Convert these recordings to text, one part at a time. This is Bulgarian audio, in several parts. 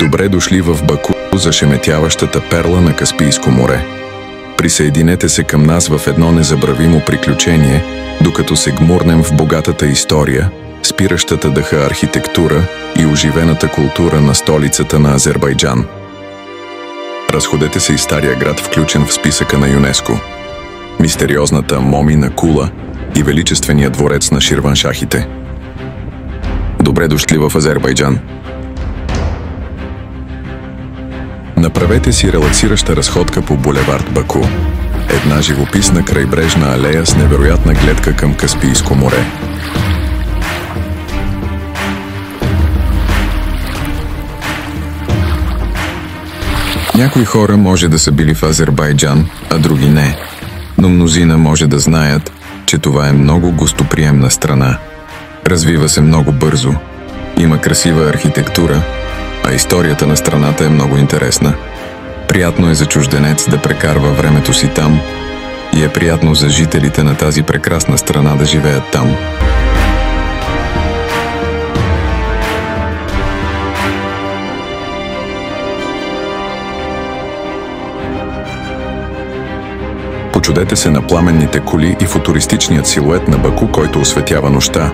Добре дошли в Баку, зашеметяващата перла на Каспийско море. Присъединете се към нас в едно незабравимо приключение, докато се гмурнем в богатата история, спиращата дъха архитектура и оживената култура на столицата на Азербайджан. Разходете се из стария град, включен в списъка на ЮНЕСКО, мистериозната Момина кула и величествения дворец на Ширваншахите. Добре дошли в Азербайджан! Направете си релаксираща разходка по булевард Баку. Една живописна крайбрежна алея с невероятна гледка към Каспийско море. Някои хора може да са били в Азербайджан, а други не. Но мнозина може да знаят, че това е много гостоприемна страна. Развива се много бързо, има красива архитектура, а историята на страната е много интересна. Приятно е за чужденец да прекарва времето си там и е приятно за жителите на тази прекрасна страна да живеят там. Почудете се на пламенните кули и футуристичният силует на Баку, който осветява нощта.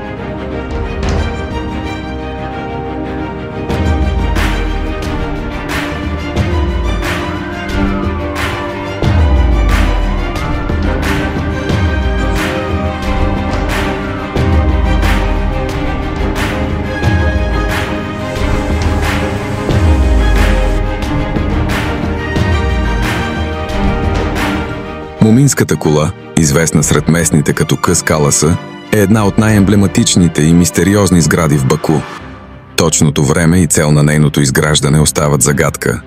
Моминската кула, известна сред местните като Къс Каласа, е една от най-емблематичните и мистериозни сгради в Баку. Точното време и цел на нейното изграждане остават загадка.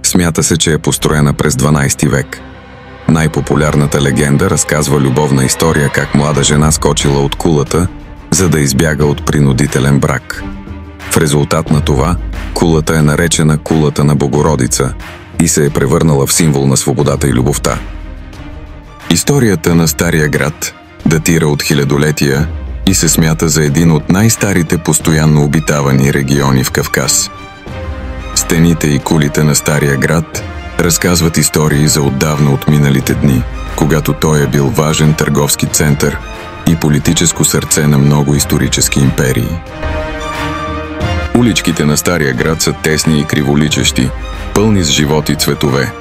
Смята се, че е построена през 12 век. Най-популярната легенда разказва любовна история как млада жена скочила от кулата, за да избяга от принудителен брак. В резултат на това, кулата е наречена кулата на Богородица и се е превърнала в символ на свободата и любовта. Историята на Стария град датира от хилядолетия и се смята за един от най-старите постоянно обитавани региони в Кавказ. Стените и кулите на Стария град разказват истории за отдавна отминалите дни, когато той е бил важен търговски център и политическо сърце на много исторически империи. Уличките на Стария град са тесни и криволичещи, пълни с живот и цветове.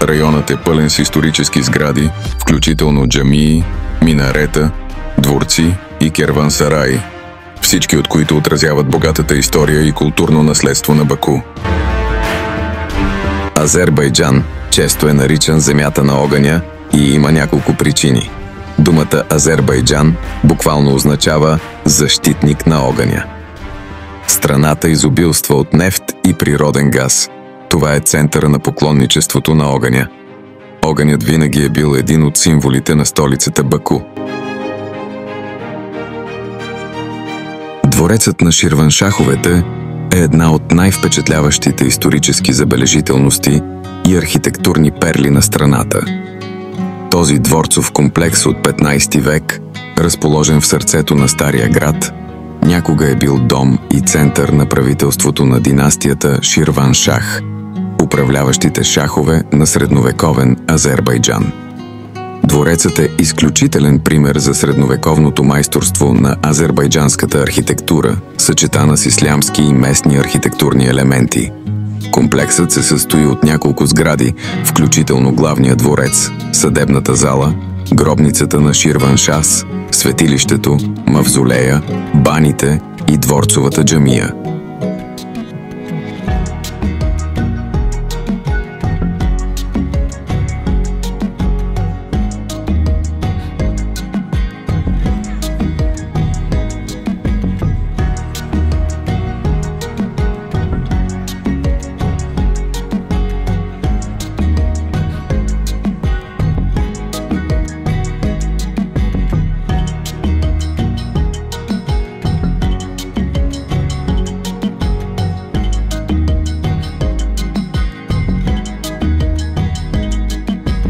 Районът е пълен с исторически сгради, включително джамии, минарета, дворци и кервансараи, всички от които отразяват богатата история и културно наследство на Баку. Азербайджан често е наричан земята на огъня и има няколко причини. Думата Азербайджан буквално означава защитник на огъня. Страната изобилства от нефт и природен газ. Това е центъра на поклонничеството на огъня. Огънят винаги е бил един от символите на столицата Баку. Дворецът на Ширваншаховете е една от най-впечатляващите исторически забележителности и архитектурни перли на страната. Този дворцов комплекс от 15 век, разположен в сърцето на Стария град, някога е бил дом и център на правителството на династията Ширваншах, управляващите шахове на средновековен Азербайджан. Дворецът е изключителен пример за средновековното майсторство на азербайджанската архитектура, съчетана с ислямски и местни архитектурни елементи. Комплексът се състои от няколко сгради, включително главния дворец, съдебната зала, гробницата на Ширваншах, светилището, мавзолея, баните и дворцовата джамия.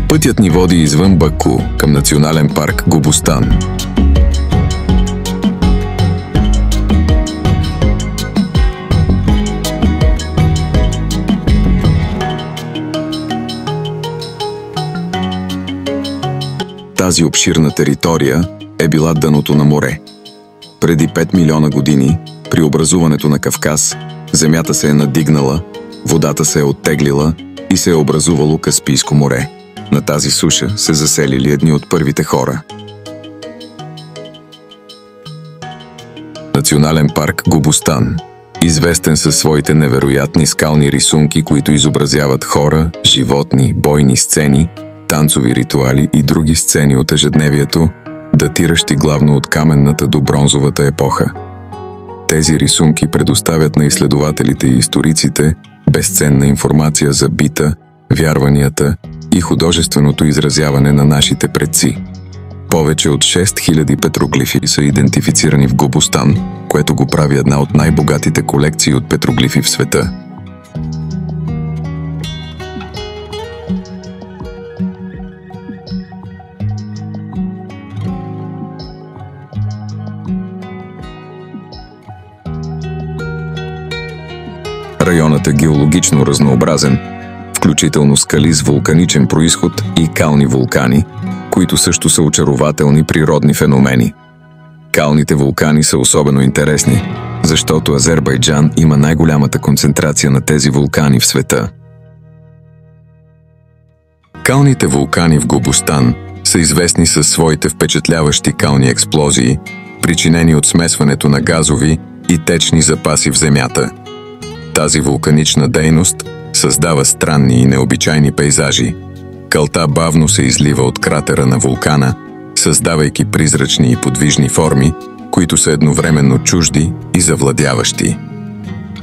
Пътят ни води извън Баку, към национален парк Гобустан. Тази обширна територия е била дъното на море. Преди 5 милиона години, при образуването на Кавказ, земята се е надигнала, водата се е оттеглила и се е образувало Каспийско море. На тази суша се заселили едни от първите хора. Национален парк Гобустан, известен със своите невероятни скални рисунки, които изобразяват хора, животни, бойни сцени, танцови ритуали и други сцени от ежедневието, датиращи главно от каменната до бронзовата епоха. Тези рисунки предоставят на изследователите и историците безценна информация за бита, вярванията и художественото изразяване на нашите предци. Повече от 6000 петроглифи са идентифицирани в Гобустан, което го прави една от най-богатите колекции от петроглифи в света. Районът е геологично разнообразен, включително скали с вулканичен произход и кални вулкани, които също са очарователни природни феномени. Калните вулкани са особено интересни, защото Азербайджан има най-голямата концентрация на тези вулкани в света. Калните вулкани в Гобустан са известни със своите впечатляващи кални експлозии, причинени от смесването на газови и течни запаси в земята. Тази вулканична дейност създава странни и необичайни пейзажи. Калта бавно се излива от кратера на вулкана, създавайки призрачни и подвижни форми, които са едновременно чужди и завладяващи.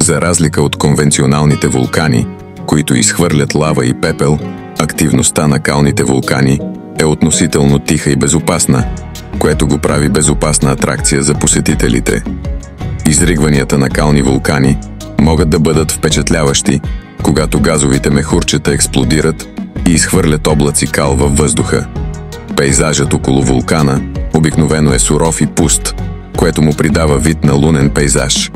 За разлика от конвенционалните вулкани, които изхвърлят лава и пепел, активността на калните вулкани е относително тиха и безопасна, което го прави безопасна атракция за посетителите. Изригванията на кални вулкани могат да бъдат впечатляващи, когато газовите мехурчета експлодират и изхвърлят облаци кал във въздуха. Пейзажът около вулкана обикновено е суров и пуст, което му придава вид на лунен пейзаж.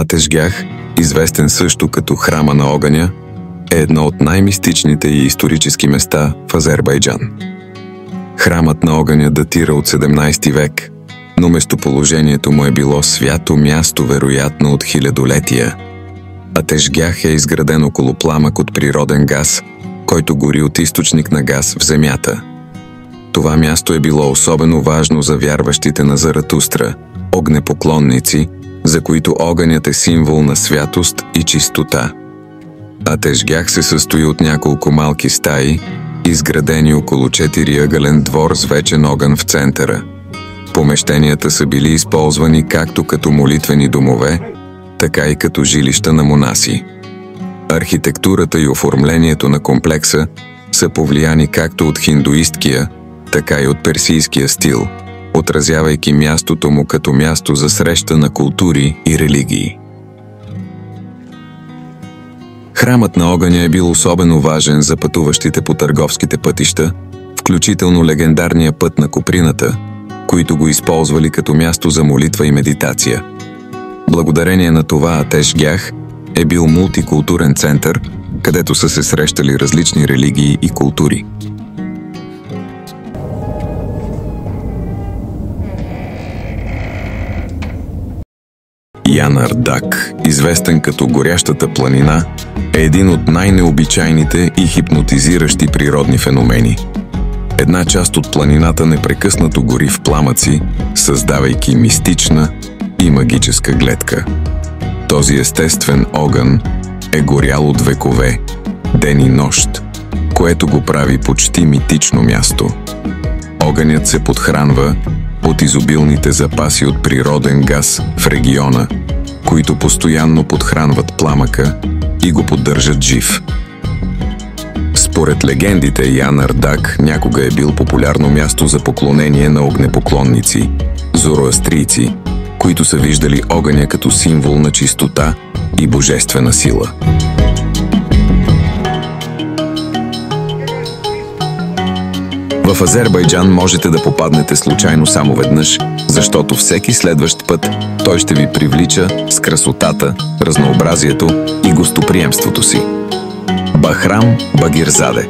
Атешгях, известен също като Храма на огъня, е едно от най-мистичните и исторически места в Азербайджан. Храмът на огъня датира от 17 век, но местоположението му е било свято място вероятно от хилядолетия. Атешгях е изграден около пламък от природен газ, който гори от източник на газ в земята. Това място е било особено важно за вярващите на Заратустра, огнепоклонници, за които огънят е символ на святост и чистота. Атешгях се състои от няколко малки стаи, изградени около 4-ъгълен двор с вечен огън в центъра. Помещенията са били използвани както като молитвени домове, така и като жилища на монаси. Архитектурата и оформлението на комплекса са повлияни както от хиндуисткия, така и от персийския стил, отразявайки мястото му като място за среща на култури и религии. Храмът на огъня е бил особено важен за пътуващите по търговските пътища, включително легендарния път на Куприната, които го използвали като място за молитва и медитация. Благодарение на това Атешгях е бил мултикултурен център, където са се срещали различни религии и култури. Янардак, известен като Горящата планина, е един от най-необичайните и хипнотизиращи природни феномени. Една част от планината непрекъснато гори в пламъци, създавайки мистична и магическа гледка. Този естествен огън е горял от векове, ден и нощ, което го прави почти митично място. Огънят се подхранва от изобилните запаси от природен газ в региона които постоянно подхранват пламъка и го поддържат жив. Според легендите, Ян Ардак някога е бил популярно място за поклонение на огнепоклонници, зороастрийци, които са виждали огъня като символ на чистота и божествена сила. В Азербайджан можете да попаднете случайно само веднъж, защото всеки следващ път той ще ви привлича с красотата, разнообразието и гостоприемството си. Бахрам Багирзаде.